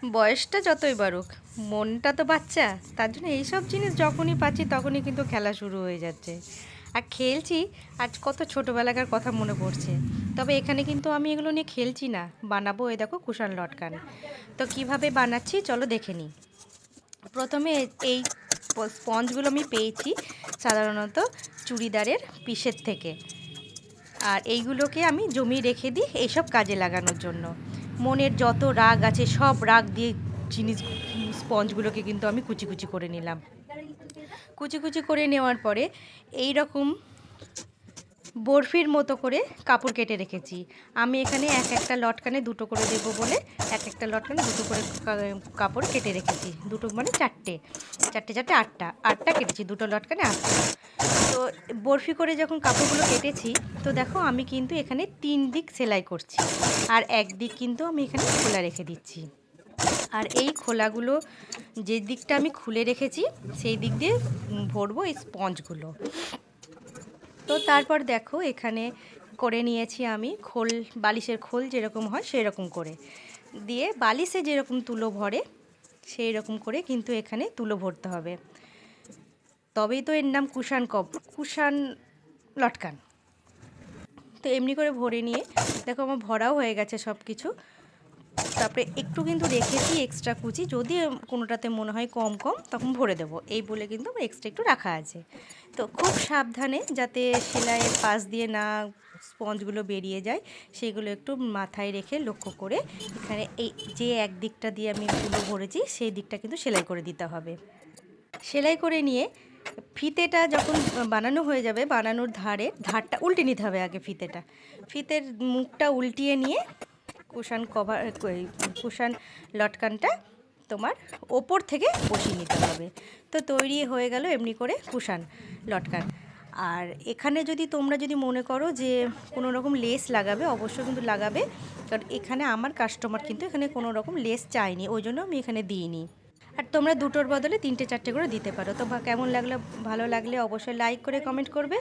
বয়সটা যতই বাড়ুক, মনটা তো বাচ্চা। তার জন্য এইসব জিনিস যখনই পাচ্ছি তখনই কিন্তু খেলা শুরু হয়ে যাচ্ছে। আর খেলছি, আজ কত ছোটোবেলাকার কথা মনে পড়ছে। তবে এখানে কিন্তু আমি এগুলো নিয়ে খেলছি না, বানাবো। এই দেখো কুশান লটকান। তো কিভাবে বানাচ্ছি চলো দেখে নিই। প্রথমে এই স্পঞ্জগুলো আমি পেয়েছি সাধারণত চুড়িদারের পিসের থেকে। আর এইগুলোকে আমি জমিয়ে রেখে দিই এইসব কাজে লাগানোর জন্য। মনের যত রাগ আছে সব রাগ দিয়ে জিনিস স্পঞ্জগুলোকে কিন্তু আমি কুচি কুচি করে নিলাম। কুচি কুচি করে নেওয়ার পরে এই রকম বরফির মতো করে কাপড় কেটে রেখেছি। আমি এখানে এক একটা লটকানে দুটো করে দেবো বলে এক একটা লটকানে দুটো করে কাপড় কেটে রেখেছি। দুটো মানে চারটে, চারটে চারটে আটটা, আটটা কেটেছি, দুটো লটকানে আটটা। তো বরফি করে যখন কাপড়গুলো কেটেছি, তো দেখো আমি কিন্তু এখানে 3 দিক সেলাই করছি, আর এক দিক কিন্তু আমি এখানে খোলা রেখে দিচ্ছি। আর এই খোলাগুলো যে দিকটা আমি খুলে রেখেছি সেই দিক দিয়ে ভরবো এই স্পঞ্জগুলো। তো তারপর দেখো এখানে করে নিয়েছি আমি খোল, বালিশের খোল যেরকম হয় সেরকম করে দিয়ে বালিশে যেরকম তুলো ভরে সেই রকম করে কিন্তু এখানে তুলো ভরতে হবে। তবেই তো এর নাম কুশান লটকান। তো এমনি করে ভরে নিয়ে দেখো আমার ভরাও হয়ে গেছে সব কিছু। তারপরে একটু কিন্তু রেখেছি এক্সট্রা কুচি, যদি কোনোটাতে মনে হয় কম কম তখন ভরে দেবো, এই বলে কিন্তু আমার এক্সট্রা একটু রাখা আছে। তো খুব সাবধানে যাতে সেলাইয়ের পাশ দিয়ে না স্পঞ্জগুলো বেরিয়ে যায় সেগুলো একটু মাথায় রেখে লক্ষ্য করে এখানে এই যে এক দিকটা দিয়ে আমি তুলো ভরেছি সেই দিকটা কিন্তু সেলাই করে দিতে হবে। সেলাই করে নিয়ে ফিতেটা যখন বানানো হয়ে যাবে, বানানোর ধারটা উল্টে নিতে হবে আগে। ফিতের মুখটা উল্টিয়ে নিয়ে কুশান লটকানটা তোমার ওপর থেকে বসিয়ে নিতে হবে। তো তৈরি হয়ে গেল এমনি করে কুশান লটকান। আর এখানে যদি তোমরা যদি মনে করো যে কোনো রকম লেস লাগাবে, অবশ্যই কিন্তু লাগাবে, কারণ এখানে আমার কাস্টমার কিন্তু এখানে কোনো রকম লেস চায়নি, ওই জন্য আমি এখানে দিইনি। আর তোমরা দুটোর বদলে তিনটে চারটে করে দিতে পারো। তো কেমন লাগলো, ভালো লাগলে অবশ্যই লাইক করে কমেন্ট করবে।